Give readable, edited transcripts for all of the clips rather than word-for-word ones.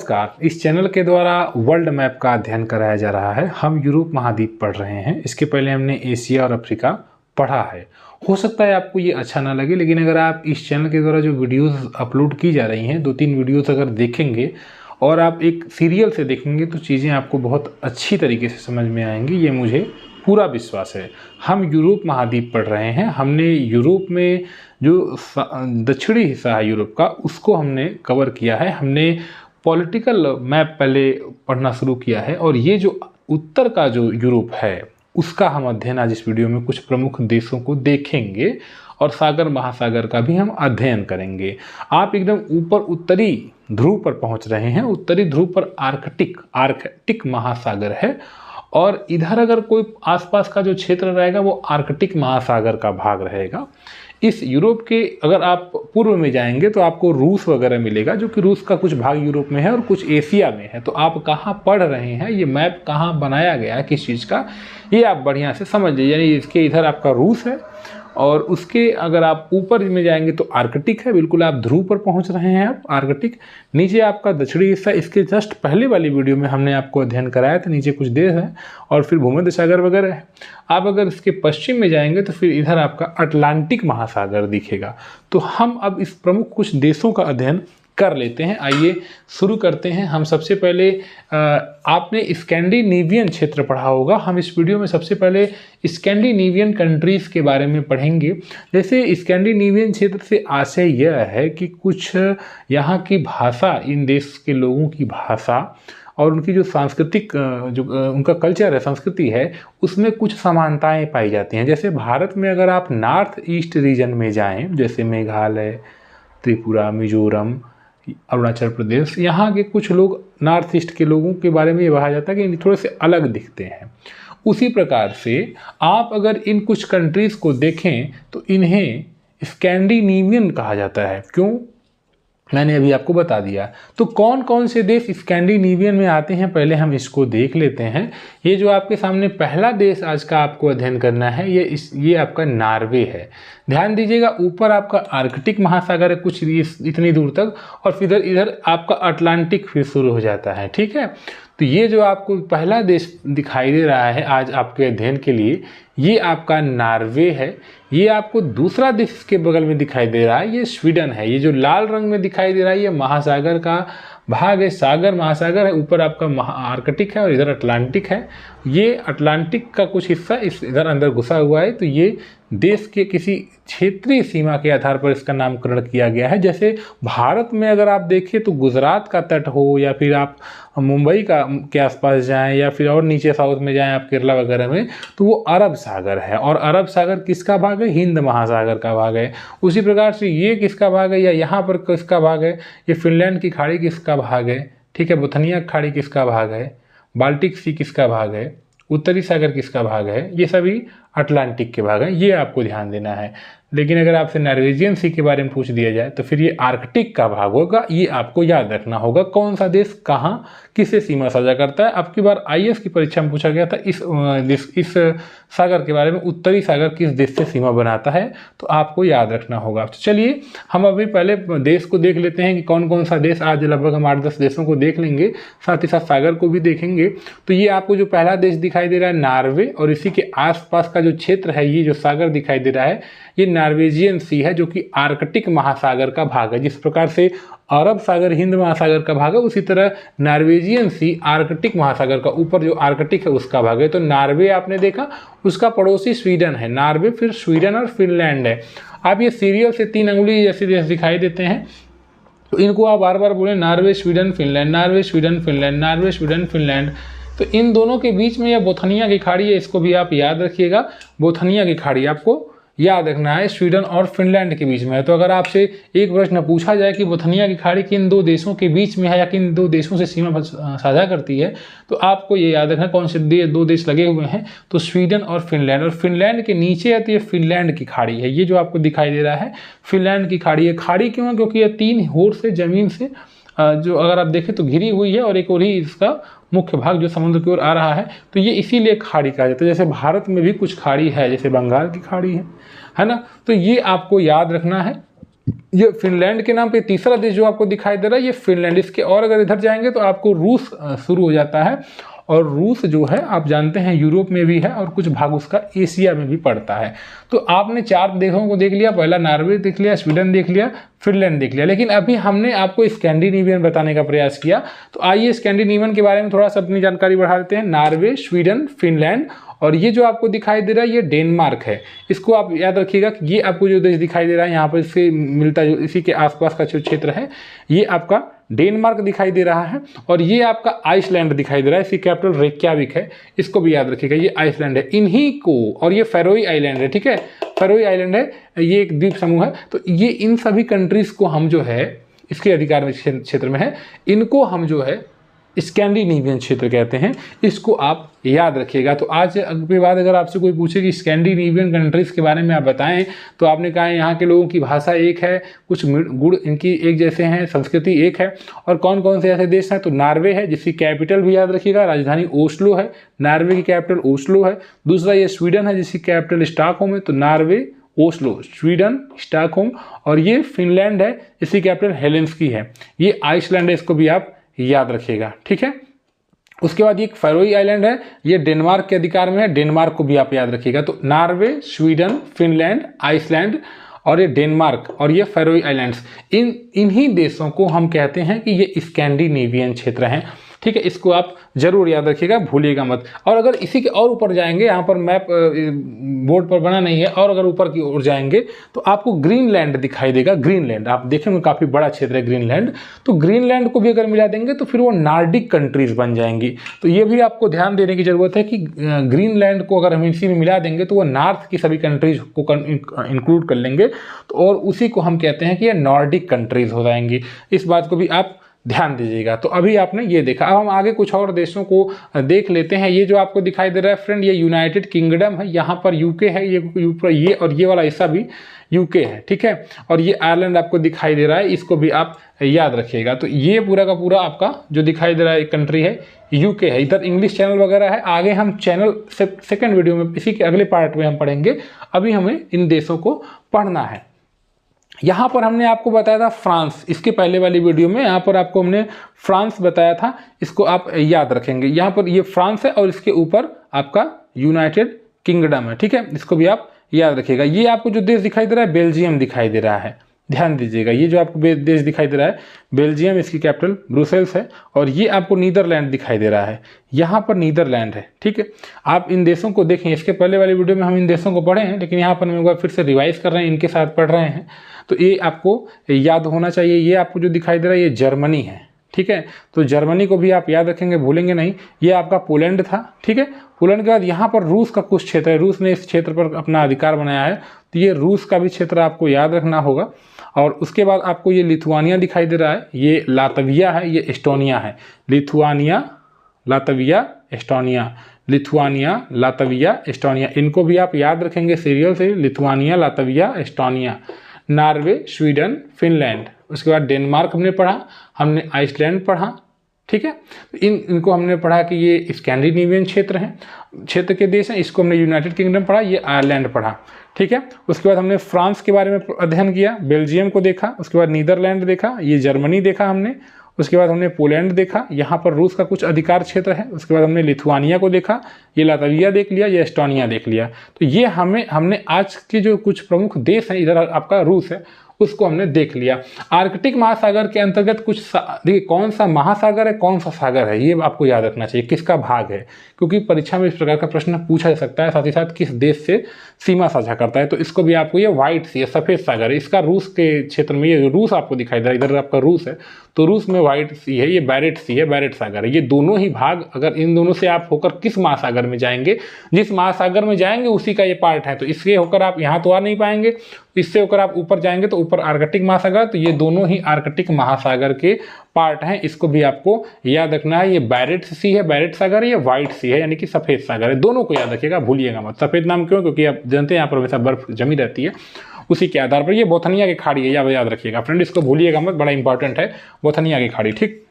नमस्कार। इस चैनल के द्वारा वर्ल्ड मैप का अध्ययन कराया जा रहा है। हम यूरोप महाद्वीप पढ़ रहे हैं। इसके पहले हमने एशिया और अफ्रीका पढ़ा है। हो सकता है आपको ये अच्छा ना लगे, लेकिन अगर आप इस चैनल के द्वारा जो वीडियोस अपलोड की जा रही हैं, 2-3 वीडियोस अगर देखेंगे और आप एक सीरियल से देखेंगे तो चीज़ें आपको बहुत अच्छी तरीके से समझ में आएंगी, ये मुझे पूरा विश्वास है। हम यूरोप महाद्वीप पढ़ रहे हैं। हमने यूरोप में जो दक्षिणी हिस्सा है यूरोप का, उसको हमने कवर किया है। हमने पॉलिटिकल मैप पहले पढ़ना शुरू किया है और ये जो उत्तर का जो यूरोप है उसका हम अध्ययन आज इस वीडियो में कुछ प्रमुख देशों को देखेंगे और सागर महासागर का भी हम अध्ययन करेंगे। आप एकदम ऊपर उत्तरी ध्रुव पर पहुंच रहे हैं। उत्तरी ध्रुव पर आर्कटिक महासागर है और इधर अगर कोई आसपास का जो क्षेत्र रहेगा वो आर्कटिक महासागर का भाग रहेगा। इस यूरोप के अगर आप पूर्व में जाएंगे तो आपको रूस वगैरह मिलेगा, जो कि रूस का कुछ भाग यूरोप में है और कुछ एशिया में है। तो आप कहाँ पढ़ रहे हैं, ये मैप कहाँ बनाया गया है, किस चीज़ का, ये आप बढ़िया से समझ लीजिए। यानी इसके इधर आपका रूस है और उसके अगर आप ऊपर में जाएंगे तो आर्कटिक है। बिल्कुल आप ध्रुव पर पहुंच रहे हैं आप, आर्कटिक। नीचे आपका दक्षिणी हिस्सा, इसके जस्ट पहले वाली वीडियो में हमने आपको अध्ययन कराया था। नीचे कुछ देश है और फिर भूमध्य सागर वगैरह है। आप अगर इसके पश्चिम में जाएंगे तो फिर इधर आपका अटलांटिक महासागर दिखेगा। तो हम अब इस प्रमुख कुछ देशों का अध्ययन कर लेते हैं। आइए शुरू करते हैं। हम सबसे पहले आपने स्कैंडिनेवियन क्षेत्र पढ़ा होगा। हम इस वीडियो में सबसे पहले स्कैंडिनेवियन कंट्रीज़ के बारे में पढ़ेंगे। जैसे स्कैंडिनेवियन क्षेत्र से आशय यह है कि कुछ यहाँ की भाषा, इन देश के लोगों की भाषा और उनकी जो सांस्कृतिक जो उनका कल्चर है, संस्कृति है, उसमें कुछ समानताएं पाई जाती हैं। जैसे भारत में अगर आप नॉर्थ ईस्ट रीजन में जाएं, जैसे मेघालय, त्रिपुरा, मिजोरम, अरुणाचल प्रदेश, यहाँ के कुछ लोग, नॉर्थ ईस्ट के लोगों के बारे में ये कहा जाता है कि थोड़े से अलग दिखते हैं। उसी प्रकार से आप अगर इन कुछ कंट्रीज़ को देखें तो इन्हें स्कैंडिनेवियन कहा जाता है। क्यों, मैंने अभी आपको बता दिया। तो कौन कौन से देश स्कैंडिनेवियन में आते हैं, पहले हम इसको देख लेते हैं। ये जो आपके सामने पहला देश आज का आपको अध्ययन करना है, ये आपका नॉर्वे है। ध्यान दीजिएगा, ऊपर आपका आर्कटिक महासागर है कुछ इतनी दूर तक और फिर इधर आपका अटलांटिक फिर शुरू हो जाता है। ठीक है, तो ये जो आपको पहला देश दिखाई दे रहा है आज आपके अध्ययन के लिए, ये आपका नॉर्वे है। ये आपको दूसरा देश के बगल में दिखाई दे रहा है, ये स्वीडन है। ये जो लाल रंग में दिखाई दे रहा है ये महासागर का भाग है, सागर महासागर है। ऊपर आपका आर्कटिक है और इधर अटलांटिक है। ये अटलांटिक का कुछ हिस्सा इस इधर अंदर घुसा हुआ है। तो ये देश के किसी क्षेत्रीय सीमा के आधार पर इसका नामकरण किया गया है। जैसे भारत में अगर आप देखें तो गुजरात का तट हो या फिर आप मुंबई के आसपास जाएं या फिर और नीचे साउथ में जाएं आप केरला वगैरह में, तो वो अरब सागर है। और अरब सागर किसका भाग है, हिंद महासागर का भाग है। उसी प्रकार से ये किसका भाग है या यहाँ पर किसका भाग है, ये फिनलैंड की खाड़ी किसका भाग है। ठीक है, बोथनिया खाड़ी किसका भाग है, बाल्टिक सी किसका भाग है, उत्तरी सागर किसका भाग है, ये सभी अटलांटिक के भाग हैं। ये आपको ध्यान देना है। लेकिन अगर आपसे नॉर्वेजियन सी के बारे में पूछ दिया जाए तो फिर ये आर्कटिक का भाग होगा। ये आपको याद रखना होगा कौन सा देश कहाँ किससे सीमा साझा करता है। अब की बार आईएएस की परीक्षा में पूछा गया था इस सागर के बारे में, उत्तरी सागर किस देश से सीमा बनाता है, तो आपको याद रखना होगा। तो चलिए हम अभी पहले देश को देख लेते हैं कि कौन कौन सा देश। आज लगभग हम 8-10 देशों को देख लेंगे, साथ ही साथ सागर को भी देखेंगे। तो ये आपको जो पहला देश दिखाई दे रहा है नॉर्वे, और इसी के आसपास का जो क्षेत्र है, ये जो सागर दिखाई दे रहा है, ये नॉर्वेजियन सी है, जो कि आर्कटिक महासागर का भाग है। जिस प्रकार से अरब सागर हिंद महासागर का भाग है, उसी तरह नॉर्वेजियन सी आर्कटिक महासागर का, ऊपर जो आर्कटिक है उसका भाग है। तो नॉर्वे आपने देखा, उसका पड़ोसी स्वीडन है। नॉर्वे, फिर स्वीडन और फिनलैंड है। आप ये सीरियल से 3 अंगुली जैसे देश दिखाई देते हैं, तो इनको आप बार बार बोले Norway Sweden Finland, Norway Sweden Finland, Norway Sweden Finland. तो इन दोनों के बीच में यह बोथनिया की खाड़ी है, इसको भी आप याद रखिएगा। बोथनिया की खाड़ी आपको याद रखना है, स्वीडन और फिनलैंड के बीच में है। तो अगर आपसे एक प्रश्न पूछा जाए कि बोथनिया की खाड़ी किन 2 देशों के बीच में है या किन 2 देशों से सीमा साझा करती है, तो आपको ये याद रखना कौन से 2 देश लगे हुए हैं, तो स्वीडन और फिनलैंड। और फिनलैंड के नीचे आती है फिनलैंड की खाड़ी है। ये जो आपको दिखाई दे रहा है फिनलैंड की खाड़ी है। खाड़ी क्यों है, क्योंकि ये 3 होड़ से जमीन से जो अगर आप देखें तो घिरी हुई है और एक और ही इसका मुख्य भाग जो समुद्र की ओर आ रहा है। तो ये इसीलिए खाड़ी कहा जाता है। जैसे भारत में भी कुछ खाड़ी है, जैसे बंगाल की खाड़ी है ना। तो ये आपको याद रखना है। ये फिनलैंड के नाम पे तीसरा देश जो आपको दिखाई दे रहा है ये फिनलैंड। इसके और अगर इधर जाएंगे तो आपको रूस शुरू हो जाता है, और रूस जो है आप जानते हैं यूरोप में भी है और कुछ भाग उसका एशिया में भी पड़ता है। तो आपने 4 देशों को देख लिया, पहला नॉर्वे देख लिया, स्वीडन देख लिया, फिनलैंड देख लिया, लेकिन अभी हमने आपको स्कैंडिनेवियन बताने का प्रयास किया। तो आइए स्कैंडिनेवियन के बारे में थोड़ा सा अपनी जानकारी बढ़ा देते हैं। नॉर्वे, स्वीडन, फिनलैंड, और ये जो आपको दिखाई दे रहा है ये डेनमार्क है। इसको आप याद रखिएगा कि ये आपको जो देश दिखाई दे रहा है यहाँ पर इससे मिलता जो इसी के आसपास का जो क्षेत्र है ये आपका डेनमार्क दिखाई दे रहा है, और ये आपका आइसलैंड दिखाई दे रहा है, इसकी कैपिटल रेक्याविक है। इसको भी याद रखिएगा, ये आइसलैंड है इन्हीं को, और ये फैरोई आइलैंड है, ठीक है, फैरोई आइलैंड है, ये एक द्वीप समूह है। तो ये इन सभी कंट्रीज को हम जो है इसके अधिकार में क्षेत्र में है, इनको हम जो है स्कैंडिनेवियन क्षेत्र कहते हैं। इसको आप याद रखिएगा। तो आज के बाद अगर आपसे कोई पूछे कि स्कैंडिनेवियन कंट्रीज़ के बारे में आप बताएं, तो आपने कहा यहाँ के लोगों की भाषा एक है, कुछ गुण इनकी एक जैसे हैं, संस्कृति एक है, और कौन कौन से ऐसे देश हैं, तो नॉर्वे है जिसकी कैपिटल भी याद रखिएगा, राजधानी ओस्लो है, नॉर्वे की कैपिटल ओस्लो है। दूसरा ये स्वीडन है जिसकी कैपिटल स्टॉकहोम है, तो नॉर्वे, ओस्लो, स्वीडन, स्टॉकहोम, और ये फिनलैंड है इसकी कैपिटल हेलेंस्की है। ये आइसलैंड है, इसको भी आप याद रखिएगा, ठीक है। उसके बाद ये फैरोई आइलैंड है, ये डेनमार्क के अधिकार में है, डेनमार्क को भी आप याद रखिएगा। तो नॉर्वे, स्वीडन, फिनलैंड, आइसलैंड और ये डेनमार्क और ये फैरोई आइलैंड्स, इन्हीं देशों को हम कहते हैं कि ये स्कैंडिनेवियन क्षेत्र हैं, ठीक है। इसको आप जरूर याद रखिएगा, भूलिएगा मत। और अगर इसी के और ऊपर जाएंगे, यहाँ पर मैप बोर्ड पर बना नहीं है, और अगर ऊपर की ओर जाएंगे तो आपको ग्रीनलैंड दिखाई देगा। ग्रीनलैंड आप देखेंगे काफ़ी बड़ा क्षेत्र है ग्रीनलैंड। तो ग्रीनलैंड को भी अगर मिला देंगे तो फिर वो नॉर्डिक कंट्रीज बन जाएंगी। तो ये भी आपको ध्यान देने की जरूरत है कि ग्रीनलैंड को अगर हम इसी में मिला देंगे तो वो नॉर्थ की सभी कंट्रीज को इंक्लूड कर लेंगे, तो और उसी को हम कहते हैं कि ये नॉर्डिक कंट्रीज हो जाएंगी। इस बात को भी आप ध्यान दीजिएगा। तो अभी आपने ये देखा, अब हम आगे कुछ और देशों को देख लेते हैं। ये जो आपको दिखाई दे रहा है फ्रेंड, ये यूनाइटेड किंगडम है, यहाँ पर यूके है, ये और ये वाला हिस्सा भी यूके है, ठीक है। और ये आयरलैंड आपको दिखाई दे रहा है, इसको भी आप याद रखिएगा। तो ये पूरा का पूरा आपका जो दिखाई दे रहा है कंट्री है यूके है। इधर इंग्लिश चैनल वगैरह है, आगे हम चैनल सेकेंड वीडियो में इसी के अगले पार्ट में हम पढ़ेंगे। अभी हमें इन देशों को पढ़ना है। यहाँ पर हमने आपको बताया था फ्रांस, इसके पहले वाली वीडियो में यहाँ पर आपको हमने फ्रांस बताया था, इसको आप याद रखेंगे। यहाँ पर ये फ्रांस है और इसके ऊपर आपका यूनाइटेड किंगडम है, ठीक है, इसको भी आप याद रखिएगा। ये आपको जो देश दिखाई दे रहा है बेल्जियम दिखाई दे रहा है, ध्यान दीजिएगा। ये जो आपको देश दिखाई दे रहा है बेल्जियम, इसकी कैपिटल ब्रुसेल्स है, और ये आपको नीदरलैंड दिखाई दे रहा है, यहाँ पर नीदरलैंड है, ठीक है। आप इन देशों को देखें, इसके पहले वाली वीडियो में हम इन देशों को पढ़े हैं, लेकिन यहाँ पर हम एक बार फिर से रिवाइज कर रहे हैं, इनके साथ पढ़ रहे हैं, तो ये आपको याद होना चाहिए। ये आपको जो दिखाई दे रहा है ये जर्मनी है, ठीक है। तो जर्मनी को भी आप याद रखेंगे, भूलेंगे नहीं। ये आपका पोलैंड था, ठीक है। पोलैंड के बाद यहाँ पर रूस का कुछ क्षेत्र है, रूस ने इस क्षेत्र पर अपना अधिकार बनाया है, तो ये रूस का भी क्षेत्र आपको याद रखना होगा। और उसके बाद आपको ये लिथुआनिया दिखाई दे रहा है, ये लातविया है, ये एस्टोनिया है। Lithuania, Latvia, Estonia, Lithuania, Latvia, Estonia, इनको भी आप याद रखेंगे सीरियल से, Lithuania, Latvia, Estonia. Norway, Sweden, Finland, उसके बाद डेनमार्क हमने पढ़ा, हमने आइसलैंड पढ़ा, ठीक है। इनको हमने पढ़ा कि ये स्कैंडिनेवियन क्षेत्र हैं, क्षेत्र के देश हैं। इसको हमने यूनाइटेड किंगडम पढ़ा, ये आयरलैंड पढ़ा, ठीक है। उसके बाद हमने फ्रांस के बारे में अध्ययन किया, बेल्जियम को देखा, उसके बाद नीदरलैंड देखा, ये जर्मनी देखा हमने, उसके बाद हमने पोलैंड देखा, यहाँ पर रूस का कुछ अधिकार क्षेत्र है। उसके बाद हमने लिथुआनिया को देखा, ये लातविया देख लिया, ये एस्टोनिया देख लिया। तो ये हमने आज के जो कुछ प्रमुख देश हैं, इधर आपका रूस है, उसको हमने देख लिया। आर्कटिक महासागर के अंतर्गत कुछ देखिए कौन सा महासागर है, कौन सा सागर है, ये आपको याद रखना चाहिए, किसका भाग है, क्योंकि परीक्षा में इस प्रकार का प्रश्न पूछा जा सकता है। साथ ही साथ किस देश से सीमा साझा करता है, तो इसको भी आपको, ये व्हाइट सी है, सफ़ेद सागर है, इसका रूस के क्षेत्र में, ये रूस आपको दिखाई दे रहा है, इधर आपका रूस है, तो रूस में व्हाइट सी है, ये बैरेट सी है, बैरेट सागर है। ये दोनों ही भाग, अगर इन दोनों से आप होकर किस महासागर में जाएंगे, जिस महासागर में जाएंगे उसी का ये पार्ट है, तो इससे होकर आप यहाँ तो आ नहीं पाएंगे, इससे होकर आप ऊपर जाएंगे तो ऊपर आर्कटिक महासागर, तो ये दोनों ही आर्कटिक महासागर के पार्ट हैं। इसको भी आपको याद रखना है। ये बैरेट सी है, बैरेट सागर है, ये व्हाइट सी है, यानी कि सफ़ेद सागर है। दोनों को याद रखिएगा, भूलिएगा मत। सफ़ेद नाम क्यों, क्योंकि आप जानते हैं यहाँ पर हमेशा बर्फ जमी रहती है, उसी के आधार पर। ये बोथनिया की खाड़ी है, याद रखिएगा फ्रेंड, इसको भूलिएगा मत, बड़ा इंपॉर्टेंट है, बोथनिया की खाड़ी, ठीक।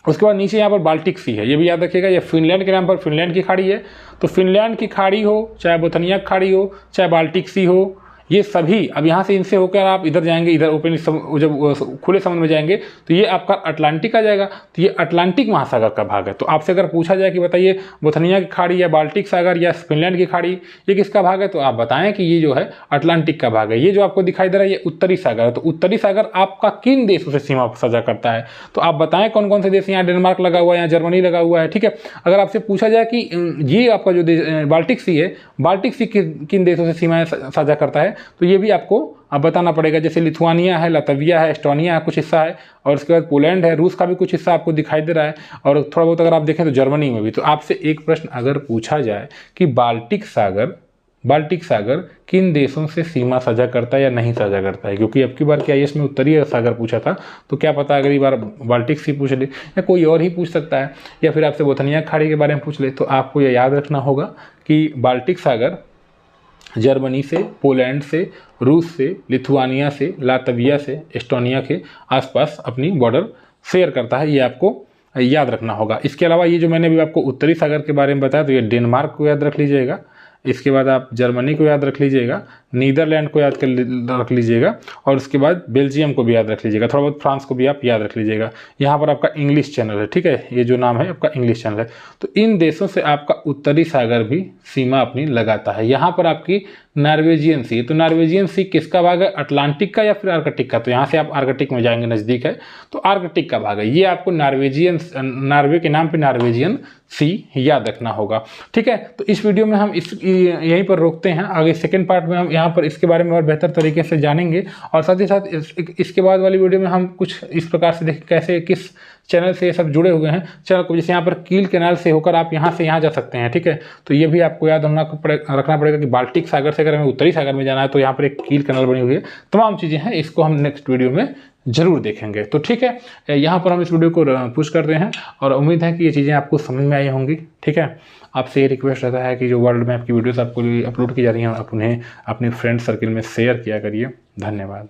उसके बाद नीचे यहाँ पर बाल्टिक सी है, ये भी याद रखिएगा। ये फिनलैंड के नाम पर फिनलैंड की खाड़ी है, तो फिनलैंड की खाड़ी हो, चाहे बोथनिया की खाड़ी हो, चाहे बाल्टिक सी हो, ये सभी अब यहाँ से इनसे होकर आप इधर जाएंगे, इधर ओपन जब खुले समुद्र में जाएंगे तो ये आपका अटलांटिक आ जाएगा। तो ये अटलांटिक महासागर का भाग है। तो आपसे अगर पूछा जाए कि बताइए बोथनिया की खाड़ी या बाल्टिक सागर या फिनलैंड की खाड़ी ये किसका भाग है, तो आप बताएं कि ये जो है अटलांटिक का भाग है। ये जो आपको दिखाई दे रहा है ये उत्तरी सागर है। तो उत्तरी सागर आपका किन देशों से सीमा साझा करता है, तो आप बताएं कौन कौन से देश। यहाँ डेनमार्क लगा हुआ है, यहाँ जर्मनी लगा हुआ है, ठीक है। अगर आपसे पूछा जाए कि ये आपका जो बाल्टिक सी है, बाल्टिक सी किन देशों से सीमाएं साझा करता है, तो ये भी आपको अब बताना पड़ेगा। जैसे लिथुआनिया है, लातविया है, एस्टोनिया है, कुछ हिस्सा है, और उसके बाद पोलैंड है, रूस का भी कुछ हिस्सा आपको दिखाई दे रहा है, और थोड़ा बहुत अगर आप देखें तो जर्मनी में भी। तो आपसे एक प्रश्न अगर पूछा जाए कि बाल्टिक सागर किन देशों से सीमा साझा करता है या नहीं साझा करता है, क्योंकि अब की बार क्या IAS में उत्तरी सागर पूछा था, तो क्या पता अगली बार बाल्टिक सी पूछ ले या कोई और ही पूछ सकता है, या फिर आपसे बोथनिया खाड़ी के बारे में पूछ ले। तो आपको यह याद रखना होगा कि बाल्टिक सागर जर्मनी से, पोलैंड से, रूस से, लिथुआनिया से, लातविया से, एस्टोनिया के आसपास अपनी बॉर्डर शेयर करता है। ये आपको याद रखना होगा। इसके अलावा ये जो मैंने अभी आपको उत्तरी सागर के बारे में बताया, तो ये डेनमार्क को याद रख लीजिएगा। इसके बाद आप जर्मनी को याद रख लीजिएगा, नीदरलैंड को याद रख लीजिएगा, और उसके बाद बेल्जियम को भी याद रख लीजिएगा, थोड़ा बहुत फ्रांस को भी आप याद रख लीजिएगा। यहाँ पर आपका इंग्लिश चैनल है, ठीक है, ये जो नाम है आपका इंग्लिश चैनल है। तो इन देशों से आपका उत्तरी सागर भी सीमा अपनी लगाता है। यहाँ पर आपकी नॉर्वेजियन सी, तो नॉर्वेजियन सी किसका भाग है, अटलांटिक का या फिर आर्कटिक का। तो यहाँ से आप आर्कटिक में जाएंगे, नज़दीक है, तो आर्कटिक का भाग है। ये आपको नॉर्वे के नाम पे नॉर्वेजियन सी याद रखना होगा, ठीक है। तो इस वीडियो में हम यहीं पर रोकते हैं। आगे सेकंड पार्ट में हम यहाँ पर इसके बारे में और बेहतर तरीके से जानेंगे, और साथ ही साथ इसके बाद वाली वीडियो में हम कुछ इस प्रकार से देखें कैसे किस चैनल से ये सब जुड़े हुए हैं चैनल को। जैसे यहाँ पर कील कैनाल से होकर आप यहाँ से यहाँ जा सकते हैं, ठीक है। तो ये भी आपको याद रखना पड़ेगा कि बाल्टिक सागर से अगर हमें उत्तरी सागर में जाना है तो यहाँ पर एक कील कैनाल बनी हुई है। तमाम चीज़ें हैं, इसको हम नेक्स्ट वीडियो में जरूर देखेंगे। तो ठीक है, यहाँ पर हम इस वीडियो को पुश कर रहे हैं, और उम्मीद है कि ये चीज़ें आपको समझ में आई होंगी, ठीक है। आपसे ये रिक्वेस्ट रहता है कि जो वर्ल्ड मैप की वीडियोस आपको अपलोड की जा रही हैं आप उन्हें अपने फ्रेंड सर्किल में शेयर किया करिए। धन्यवाद।